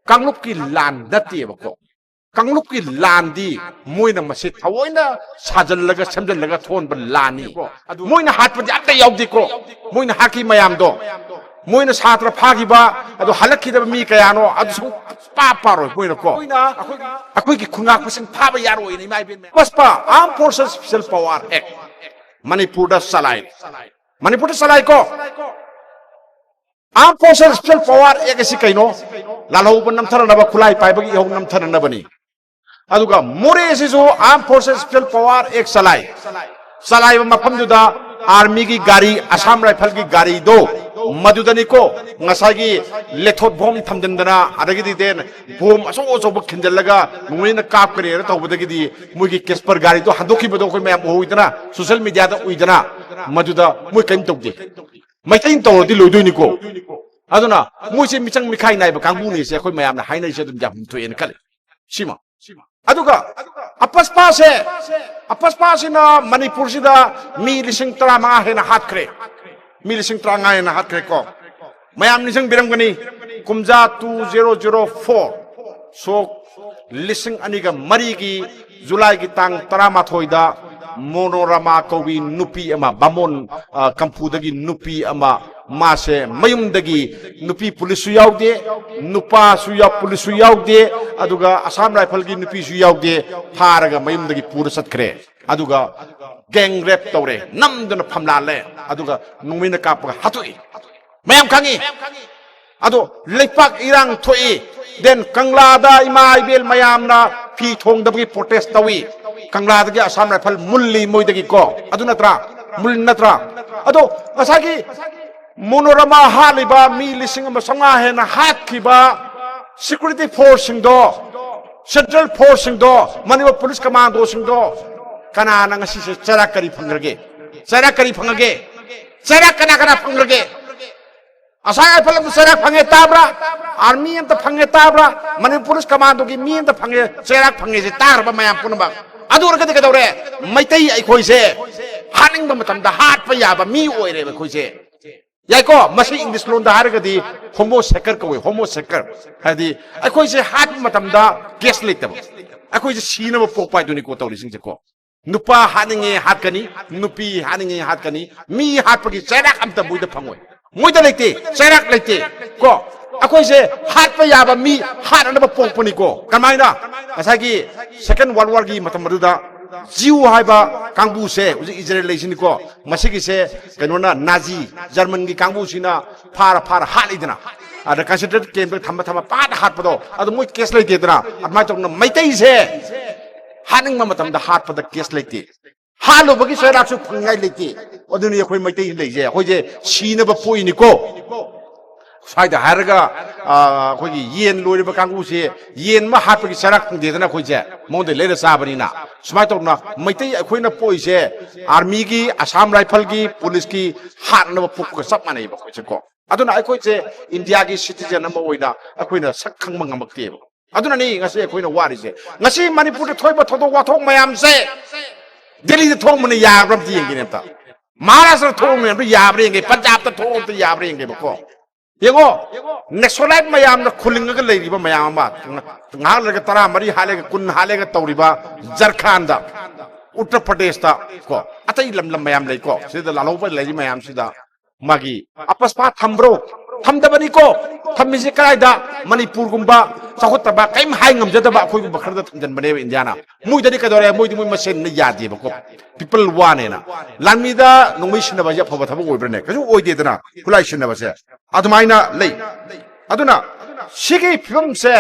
कांगलुप की लान नत्तेबको कांगलुप की लान दी मोइना मसे थवोइना साजल्लगा समजल्लगा थोनबा लानी मोइना हाटपदि अत्ते यावदिको मोइना हाकी मयामदो मोइना छात्र फागिबा अदो हलक्खिदबा मी कयानो अदो सु पारो मोइना को अखोई की खुंगा पसिन फाबा यारोइना इमाइ बेन पस्पा arm forces special power act Manipur दा सलाइ मणिपुर दा सलाइ को arm forces special power act असि कइनो लालौब नमथरनबा खुलाई पाइबगी इहौ नमथरनबनी अदुगा मोरे सिसु arm forces special power act सलाइ मफमदुदा आर्मी की गाड़ी असम राइफल की गाड़ी दो मधुदनिको ngसागी लेथोट बम थमदनदना अदगिदि देन बम असो असो खिंजलगा मुइना काप करे तौबदगिदि मुगी केस्पर गाड़ी तो हदोखि बदो कोइ मैम होइदना सोशल मीडिया दा उइदना मधुदा मुइ कइन तौदे मैतैन तौरदि लोइदोइनिको अदुना मुइसे मिचंग मिखाइ नाइबा कांगबुनि से कोइ मैमना हाइनाइसे दुम जाम थोयेन कले सिमा अदुगा अपस्पा से ना मणिपुर से दा मी लिसिंग तरा मा है ना हाथखरे मी लिसिंग तरा गा है ना हाथखरे को मैम निजंग बिरंगनी कुमजा 2004 सो लिसिंग अनिगा मरी की जुलाई की तांग तरा माथोइदा मोनोरमा कवि नुपी अमा बामोन कंपुदगी नुपी अमा मासे मयुमदगी नुपी पुलिस याउदे नुपा सुया पुलिस याउदे अदुगा असम राइफल की नुपी सु याउदे फारगा मयुमदगी पूरा सत्खरे अदुगा गैंग रेप तौरे नमदन फमलाले अदुगा नुमिना कापगा हतुई मयम खांगी अदो लेपाक इरांग थोई देन कंगलादा इमा इबेल मयामना फी थोंगदबगी प्रोटेस्ट तवी कंगलादगी असम राइफल मुल्ली मोइदगी को अदु नत्रा मुल नत्रा अदो असागी मोनोरमा हालिबा मी लिसिंग अमा संगा हेना हातखिबा सिक्युरिटी फोर्स सिंगदो सेंट्रल फोर्स सिंगदो मनिपुर पुलिस कमांडो सिंगदो कनाना ngasi se चरा करी फंगगे चरा कना फंगगे असाय फलम चरा फंगे ताब्रा आर्मी अंत फंगे ताब्रा मनिपुर पुलिस कमांडो की मी अंत फंगे चरा फंगे से तारबा मयाम पुनबा अदुरगदि कदौरे मैतै अखोइसे हानिंग मतमदा हाट प याबा मी ओइरे बखोइसे याइको मसी इंग्लिश लोन दा हारगदि होमो सेकर कवे होमो सेकर हादि अखोइसे हाट मतमदा केस लेतब अखोइसे सीनब पोपाइ दुनि को तौरिसिंग से को नुपा हानिंगे हातकनी नुपी हानिंगे हातकनी मी हातपगी चराक अमता बुइदा फंगोय मोइदा लेते चराक लेते को अखोइसे हाट प याबा मी हाननब पोकपनी को कमाइना असागी सेकंड वर्ल्ड वॉर की मतमदुदा जीव हाइबा कांगबू से इजराइल लेसिनी को मसिगी से कनोना नाजी जर्मन की कांगबू सिना फार हालिदना अद कंसिडरेट कैंप थम पाद हाटपदो अद मोइ केस लेतेदना अदमा तोंना मैतै से हानिंग मतमदा हाटपद केस लेते हालुबगी सरासु फंगाइ लेते अदुनि अखोइ मैतै लेजे अखोइजे सीनब पोइनिको स्वाइदा हारगा अखोइगी येन लोइबा कांगबू से येन मा हाटपगी सराक फंगदेदना अखोइजे मोंदे लेरा साबनिना सुमाय तौना मैतै अखोइना पोइसे आर्मी की असम राइफल की पुलिस की हारनब पुक सब मानै बखोइसे को अदुना अखोइसे इंडिया की सिटीजन अमा ओइना अखोइना सखंग मंगमक्ते अदुना नि ngasi अखोइना वारिसे ngasi मणिपुर थोइबा थोदो वाथोक मयाम से दिल्ली दे थोंग मने याब्रम तियेंगिनेता महाराष्ट्र थोंग में याब्रेंगे पंजाब ता थोंग ता याब्रेंगे बको येगो नेक्सोलाइट मयाम न खुलिंगगा लेरिबा मयाम मा ngah lega tara mari halega kun halega tawriba Jharkhand da Uttar Pradesh da ko atai lam mayam lei ko sida laloba lei mayam sida magi apaspa thambro thamdabani ko thammise kai da Manipur gumba sahutaba kaim hai ngamjadaba khoi bu bakharda thamjan bane India na mui dani kadore mui di mui masen na yadi ba ko people wane na lanmi da nongmi sina ba ya phaba thaba oibrane kaju oide dana kulai sina ba se admaina lei aduna सिगे film से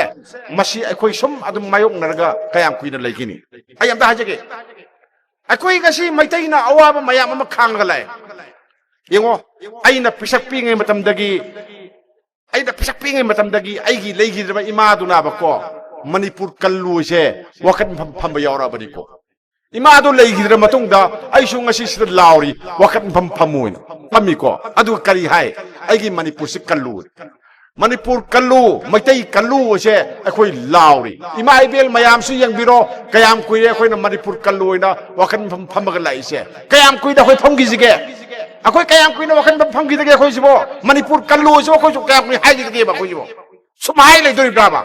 मसी अखोई सुम अदुम मायोक नरगा कयाम कुइना लेगिनी आई अमदा हाजगे अखोई गसी मैतैना अवाब मयाम अमा खांगला लाय येंगो आइना पिसक पिंगे मतमदगी आइना पिसक पिंगे मतमदगी आइगी लेगिद्रबा इमा दुना बको मणिपुर कल्लु से वखत फम यावरा बनी को इमा दो लेगिद्र मतुंगदा आइसु ngasi सिद लावरी वखत फमोइन फमी को अदु करी हाय आइगी मणिपुर से कल्लु मणिपुर कल्लू मैतई कल्लू से अखोई लाउरी इमा इबेल मयाम सु यंगबिरो कयाम कुइरे अखोइना मणिपुर कल्लू ओइना वखन फमगा लाइसे कयाम कुइदा अखोइ फमगिजिगे अखोइ कयाम कुइना वखन फमगिदगे अखोइ सिबो मणिपुर कल्लू से अखोइ कयाम कुइ हाइजिगे बखोइ सिबो सुमाई लेदोरिब्राबा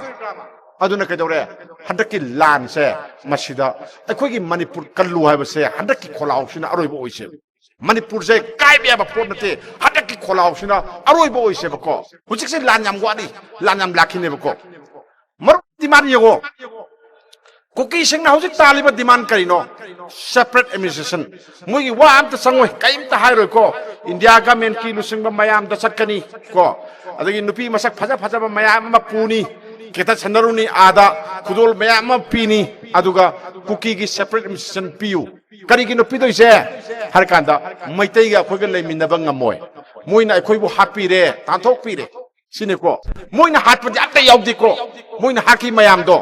अदुना कदौरे हंदकी लान से मसिदा अखोगी मणिपुर कल्लू हाइबसे हंदकी खोलाउसिना अरोइबो ओइसे मणिपुर से कायबेबा पोट नते हंदकी खोलाउसिना अरोइबो ओइसे बको हुजिकसे लान याम वादी लान याम लाखिने बको मर दिमान यगो कुकी सिंगना हुजिक तालिबा डिमांड करिनो सेपरेट एडमिनिस्ट्रेशन मुगी वा आमत संगोय काइमता हाइरोय को इंडिया गवर्नमेंट की लुसिंगबा मयाम द सकनी को अदगी नुपी मसक फजा फजाबा मयाम मा पुनी केता सनरुनी आदा खुदोल मयाम मा पीनी अदुगा कुकी की सेपरेट एडमिनिस्ट्रेशन पियु करिगी नुपी दोइसे हर कांदा मैतैगा अखोइगा लेमिनबा ngमोय मोइना अखोइबो हापीरे तांथोक पीरे सिनेको मोइना हाटपदि अत्ता यावदिको मोइना हाकी मयाम दो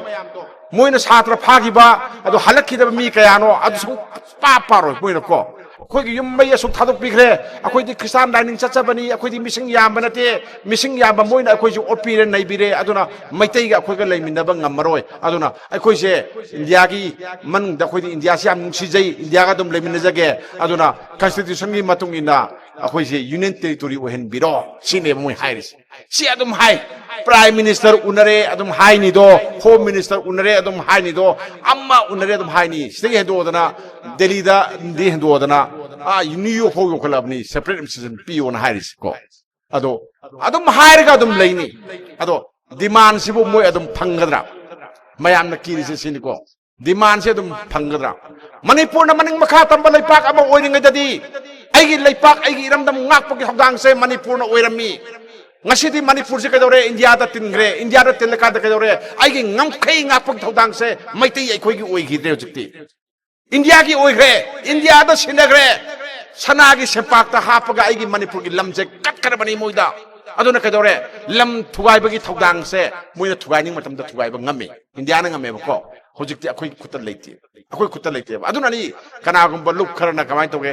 मोइना छात्र फागिबा अदो हलखिदबा मी कयानो अदो सु पापारो मोइना को अखोइगी युम मै असु थादोक पिखरे अखोइदि क्रिस्तान डाइनिंग चचबनी अखोइदि मिसिंग याम नते मिसिंग याम मोइना अखोइजु ओपिरे नैबिरे अदुना मैतैगा अखोइगा लेमिनबा ngमरोय अदुना अखोइसे इंडिया की मनुंग अखोइदि इंडिया से याम नुंसिजै इंडिया गा दम लेमिनजगे अदुना कॉन्स्टिट्यूशन की मतुंगिना अखोइसे यूनियन टेरिटोरी ओहन बिरो सिने मोइ हाइरिस सी अदुम हाइ प्राइम मिनिस्टर उनरे अदुम हाइ निदो होम मिनिस्टर उनरे अदुम हाइ निदो अम्मा उनरे अदुम हाइ नि सिदे हेदोदना दिल्ली दा दि हेदोदना न्यूयॉर्क हो योखलबनी सेपरेट एडमिनिस्ट्रेशन पियो ना हाइरिस को अदो अदुम हाइरगा अदुम लेनी अदो डिमांड सिबो मोइ अदुम फंगद्रा मयाम न किरिसे सिनिको डिमांड से अदुम फंगद्रा मणिपुर न मनिंग मखा तंबा लेपाक अमा ओइरिंगददी आइगी लेपाक आइगी इरमदम ngakpagi hogdang se manipur na oirami ngasidi manipur se kadore india da tingre india da telaka da kadore aigi ngamkhai ngakpagi hogdang se maitei akhoi gi oigidre hojikti india gi oigre india da sinagre sana gi sepak ta hapaga aigi manipur gi lamje katkarabani moida aduna kadore lam thugai bagi hogdang se moina thugai ning matam da thugai ba ngami india na ngame bako hojikti akhoi kuta leiti अखोई खुत्ता लेते अदुना नि कनागुम्बा look Kharna कमाय तोगे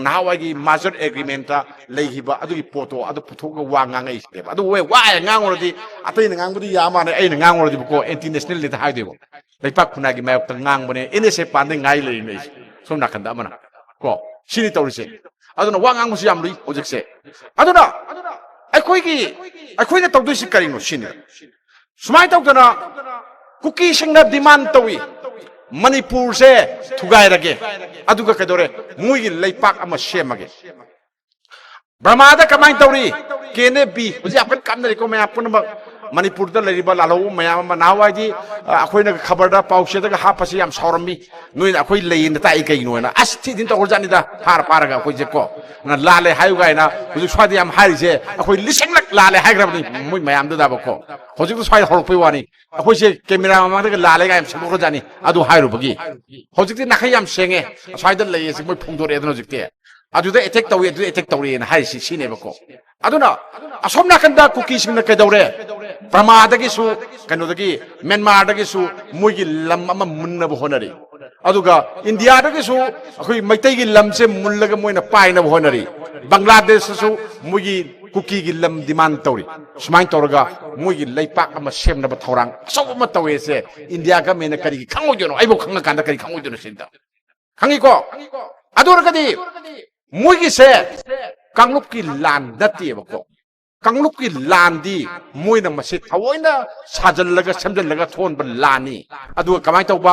नावागी master agreement ता लेहिबा अदुगी पोतो अदु पुथोगा वा ngangai सेबा अदु वे वा nganगोरदि अतैन nganगबुदि यामाने ऐन nganगोरदि बको एंटी नेशनल लेता हाइदेबो लेपा खुनागी मायक ता ngangbने एनएसए पांदे ngai लेइमे सोम नाखंदा अमना को सिनि तौरिसे अदुना वा nganगबसु याम लुइ प्रोजेक्ट से अदुना अखोइना तौदुसि करिनो सिनि सुमाय तौदना कुकी सिंगना डिमांड तौई मणिपुर से थुगाइरगे अदुगा कदोरे मुई लेपाक अमा सेमगे ब्रह्मादा कमाइन तौरी केने बी हुजी अपन कामनरी को मैं अपन मणिपुर दा लरिबा लालो मयाम नावाइदी अखोइना खबरदा पाउसेदा हापसि याम सौरमी नुइन अखोइ लेइन ताइ कइनोना अस्ति दिन तौर जानिदा फार पारगा अखोइ जेको ना लाले हायु गाइना हुजी स्वादि याम हारिसे अखोइ लिसिंग लक लाले हाइग्राबनि मुइ मयाम दा बको हुजी तो स्वाइ हरपै वानी अखोइ से कैमरा मामादा लाले गाइम सबको जानि अदु हाइरुबगी हुजी ति नाखै याम सेंगे स्वाइदा लेये से मुइ फुंदोरे दनो जिकते अदुदा अटैक तौई अदु अटैक तौरी ना हारिसि सिनेबको अदुना असोम नाकंदा कुकी सिंगना कदौरे प्रमादगिसु कनोदगी म्यांमारदगिसु मोइगी लम अमा मुन्नब होनरी अदुगा इंडियादगिसु अखोइ मैतैगी लमसे मुल्लगा मोइना पाइनब होनरी बांग्लादेशसु मोइगी कुकी की लम डिमांड तौरी सुमाइन तौरगा मोइगी लेपाक अमा सेमनब थौरांग असौबमा तौएसे इंडिया गवर्नमेंट करिगी खंगोइदनो आइबो खंगा कांदा करि खंगोइदनो सिंदा खंगिको अदुरगदी मोइगी से कांगलुप की लान नतिएबको कांगलुप की लान दी मोइना मसे थवोइना साजल्लगा सेमजल्लगा थोनबा लानी अदुगा कमाय तौबा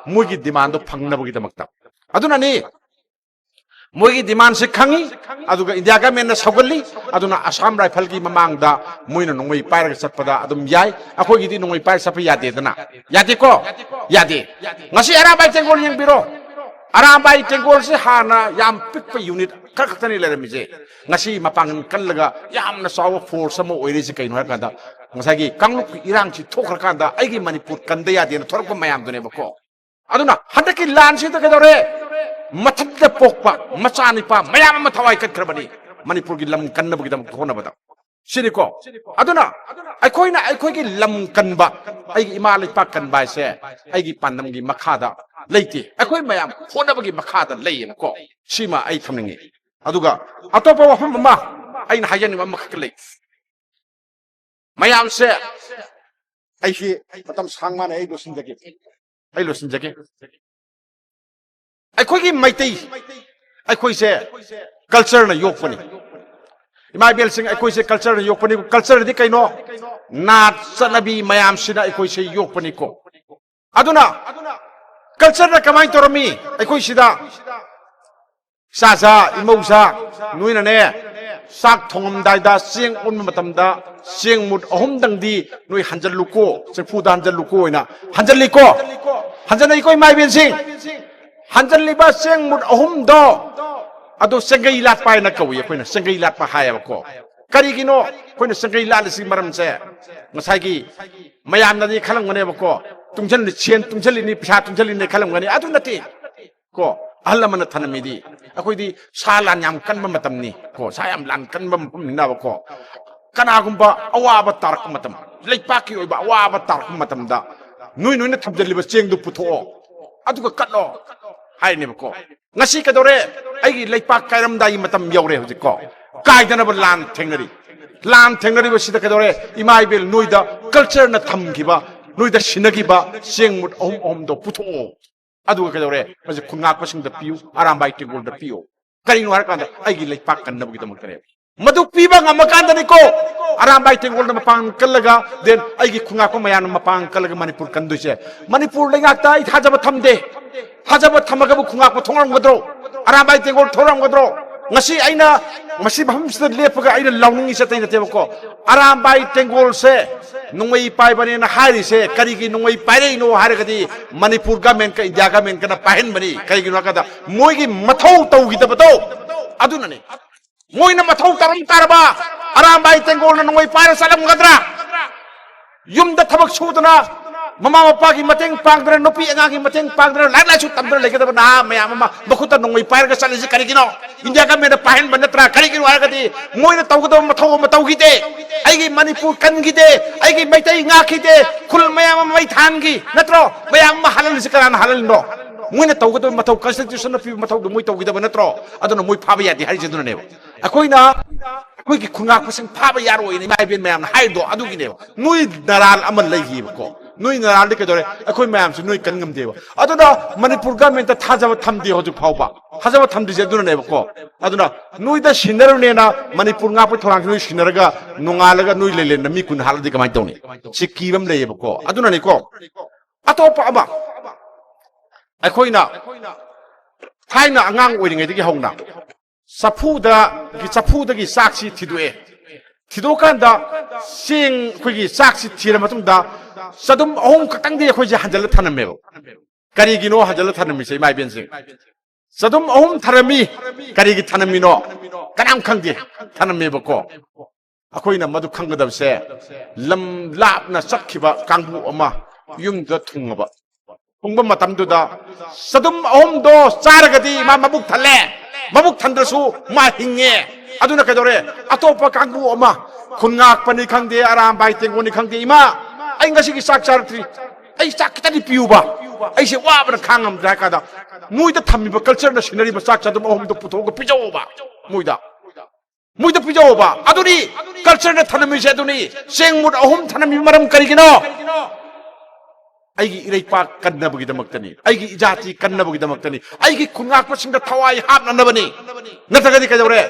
मोइगी डिमांड फंगनबगी दमक्ता अदुनानी मोइगी डिमांड से खंगी अदुगा इंडिया गवर्नमेंट ना सौगल्ली अदुना असम राइफल की ममांगदा मोइना नोंगै पाइरगा चटपदा अदुम याय अखोइगिदि नोंगै पाइर चटप यादेदना यादेको यादे ngasi arabai tengol yengbiro arabai tengol se hana yam pikpa unit खरखतनी लेरमिजे ngasi mapangan kallaga yamna sawa force mo oirisi kaino hakanda ngasagi kangluk irang chi thokra kanda aigi manipur kanda ya den thorko mayam dune bako aduna hadaki lan si ta kadore mathadda pokpa machani pa mayam ma thawai kat khrabani manipur gi lam kanna bagi dam thona bada siniko aduna akhoi gi lam kanba aigi imalai pa kanba se aigi pandam gi makhada leite akhoi mayam khona bagi makhada leiyem ko sima ai thamningi अदुगा अतोपा वफम मा आइन हायनि मा मखकले मयाम से आइसी मतम सांगमान ai लोसिनजगे आइखोगी Meitei आइखोइ से culture न योकपनि इमा बेलसिंग अखोइसे culture योकपनी culture दि कइनो नाट चनबी मयाम सिना अखोइसे योकपनी को अदुना culture ना कमाई तोरमी अखोइसिदा सासा इमौसा नुइनाने साक थोंगमदाइदा सिंग उन मतमदा सिंग मुद अहुमदंगदी नुइ हंजलुको सेफुदा हंजलुको ओइना हंजलिको हंजनैको इमा बेलसिंग हंजलिबा सिंग मुद अहुमदो अदो संगई लाट पाइना कवि अखोइना संगई लाट पा हायबको करिगिनो अखोइना संगई लाट सि मरमसे ngसाइगी मयामनादि खलंगनेबको तुंजल चेन तुंजलिनि पिसा तुंजलिनि खलंगने अदु नति को अहलमन थनमिदि अखोइदि सालान याम कनबा मतमनि को सायाम लान कनबा मपमनिनाबको कनागुंबा अवाबा तारक मतम लेपाकी ओइबा अवाबा Tarak मतमदा नुइ नुइना थमजलिबा चेंगदु पुथो अदुगा कटलो हाइनेबको ngasi kadore aigi leipak kairamdai matam yaure hujiko kaidana lan thengnari ba sida kadore imai bel noida culture na thamgiba noida sinagiba sengmut om do putho adu kadore maje khungak pasing da piu arambai tingol da piu kaino har kanda aigi leipak kanna bugida mutare madu piba ngamakanda niko arambai tingol da mapang kalaga den aigi khungak ko mayan mapang kalaga manipur kanduise manipur lengakta I thajaba thamde 하자버 탐마가부 궁악부 통하는 거드로 아라바이 땡골 통하는 거드로 ngasi aina masi bhamsda lepaga aina lawning se taina tebako arambai tengol se nungwei pai bani na hari se karigi nungwei pai no haragadi manipur government ka india government kana pahen bani karigi no kada moigi mathau taugi tabato adunani moina mathau taram taraba arambai tengol na nungwei pai salam gadra yumda thabak sudana mama mapagi mateng pangdra nopi angagi mateng pangdra lain su tamdra legada na maya mama bakuta nongoi pair ga salisi karigino india ka mena pahen banatra karigino argadi moina tawgdo matau gite aigi manipur kan gite aigi maitai nga khite khul maya mama mai thangi natro maya mama halal sikaran halal no moina tawgdo matau constitution na pi matau do moi tawgida banatro aduna moi phaba yadi hari jeduna ne akoina akoigi khunga pasing phaba yaro ini mai ben mayam haido adugi ne nui daral amal legi ko nui naral de kedore akoi mayam su nui kan ngam deba aduna manipur government ta thajaba thamdi hoju phauba thajaba thamdi je duna ne ko aduna nui da sinaru ne na manipur nga pu thorang nui sinaraga nungalaga nui lele na mi kun haladi kamai tawni sikibam le ko aduna ne ko atopa aba akoi na thaina angang oiringai de hongna sapuda gi saksi thidue थिदोकांदा सिंग खुगी साक्षी थिर मतुंदा सदुम अहोम खतंगदि अखोइजे हंजल थानमेबो करिगिनो हंजल थानमिसे माइबेन सिंग सदुम Ahom थारमी करिगि थानमिनो कनाम खंगदि थानमेबको अखोइना मदु खंगदबसे lump लापना सखिबा कांगबु अमा युमदा थुंगबा थुंगबा मतमदुदा सदुम अहोम दो चारगदि मा मबुक थले मबुक थंद्रसु मा Hinge aduna kadore atopa kangbu oma khungak pani khangde aram bai tengoni khangde ima ai ngasi gi sak chartri ai sak kitani piuba ai se wa bana khangam da kada muida thammi ba culture na scenery ba sak chadum ohum do puto go pijoba muida pijoba aduni culture na thanami se aduni sengmut ohum thanami maram karigino aigi ireipa kannabagi damaktani aigi ijati kannabagi damaktani aigi khungak pa singda thawai hapna nabani natagadi kadore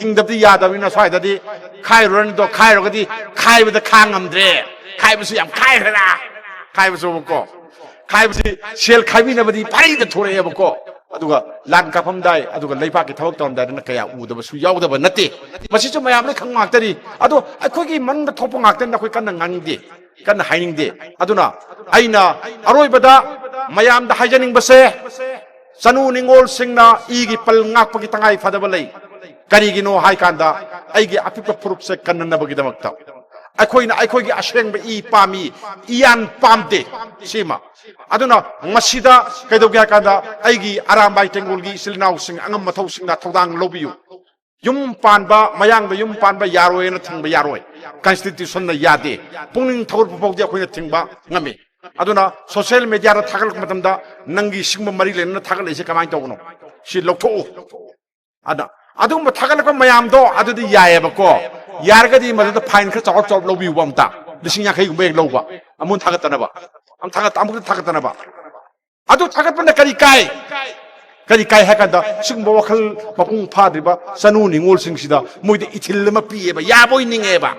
ingdabdi yadabina swaidadi khairon do khairogadi khaibada khangamdre khaibusu yam khairala khaibusu bako khaibusi sel khaibinabadi parida thoreyabako aduga lan kapamdai aduga leipaki thawak tawmdai na kaya udabasu yawdaba nate masisu mayam le khangmaktari adu akhogi manda thopa ngakten na khoi kanna ngangdi kanna hainingde aduna aina aroibada mayam da haijaning base sanu ningol singna igi pal ngakpagi tangai fadaba lei karigino hai kanda aigi apipa purup se kanna bagi damakta aikoigi ashengba I pami ian pamde sima aduna masida kaidogi kanda aigi arambai tengolgi silnau sing angam mathau sing na thodang lobiu yum panba mayang ba yum panba yaroi na thingba yaroi constitution na yade pungning thawur pawdi akoina thingba ngami aduna social media ra thagal matamda nangi singma mari len na thagal ise kamai tawno si lokto ada adum thagal ko mayam do adudi yaebako yargadi madu fine kha chaw chaw lobi wamta lising yakai gumbe lowba amun thagatana ba am thagat amuk thagatana ba adu thagat banda kari kai ꯀꯔꯤ ꯀꯥꯏ ꯍꯥꯏ ꯀꯥꯟꯗ ꯁꯤꯒꯨꯝꯕ ꯋꯥꯈꯜ ꯃꯄꯨꯡ ꯐꯥꯗ꯭ꯔꯤꯕ ꯆꯅꯨ ꯅꯤꯡꯉꯣꯜꯁꯤꯡꯁꯤꯗ ꯃꯣꯏꯗ ꯏꯊꯤꯜ ꯑꯃ ꯄꯤꯌꯦꯕ ꯌꯥꯕꯣꯏ ꯅꯤꯡꯉꯦꯕ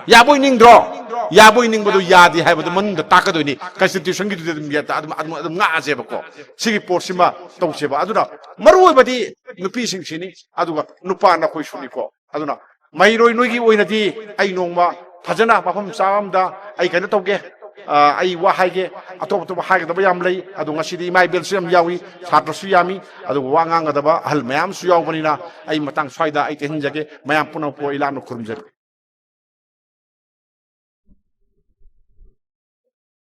ꯌꯥꯕꯣꯏ ꯅꯤꯡꯗ꯭ꯔꯣ ꯌꯥꯕꯣꯏ ꯅꯤꯡꯕꯗꯨ ꯌꯥꯗꯦ ꯍꯥꯏꯕꯗꯨ ꯃꯅꯨꯡꯗ ꯇꯥꯛꯀꯗꯣꯏꯅꯤ ꯀꯟꯁꯇꯤꯇ꯭ꯌꯨꯁꯟꯒꯤꯗꯨꯗ ꯑꯗꯨꯝ ꯉꯥꯛꯑꯁꯦꯕꯀꯣ ꯁꯤꯒꯤ ꯄꯣꯠꯁꯤꯃ ꯇꯧꯁꯦꯕ ꯑꯗꯨꯅ ꯃꯔꯨꯑꯣꯏꯕꯗꯤ ꯅꯨꯄꯤꯁꯤꯡꯁꯤꯅꯤ ꯑꯗꯨꯒ ꯅꯨꯄꯥꯅ ꯑꯩꯈꯣꯏꯁꯨꯅꯤꯀꯣ ꯑꯗꯨꯅ ꯃꯍꯩꯔꯣꯏ ꯅꯣꯏꯒꯤ ꯑꯣꯏꯅꯗꯤ ꯑꯩ ꯅꯣꯡꯃ ꯐꯖꯅ ꯃꯐꯝ ꯆꯥꯕ ꯑꯃꯗ ꯑꯩ ꯀꯩꯅꯣ ꯇꯧꯒꯦ ꯑꯩ ꯋꯥ ꯍꯥꯏꯒꯦ ꯑꯇꯣꯞ ꯑꯇꯣꯞꯄ ꯍꯥꯏꯒꯗꯕ ꯌꯥꯝ ꯂꯩ ꯑꯗꯣ ꯉꯁꯤꯗꯤ ꯏꯃꯥ ꯏꯕꯦꯜꯁꯨ ꯌꯥꯝ ꯌꯥꯎꯏ ꯁꯥꯇ꯭ꯔꯁꯨ ꯌꯥꯝꯃꯤ ꯑꯗꯨꯒ ꯋꯥ ꯉꯥꯡꯒꯗꯕ ꯑꯍꯜ ꯃꯌꯥꯝꯁꯨ ꯌꯥꯎꯕꯅꯤꯅ ꯑꯩ ꯃꯇꯥꯡ ꯁ꯭ꯋꯥꯏꯗ ꯑꯩ ꯇꯦꯟꯍꯟꯖꯒꯦ ꯃꯌꯥꯝ ꯄꯨꯝꯅꯃꯛꯄꯨ ꯑꯩ ꯂꯥꯞꯅ ꯈꯨꯔꯨꯝꯖꯒꯦ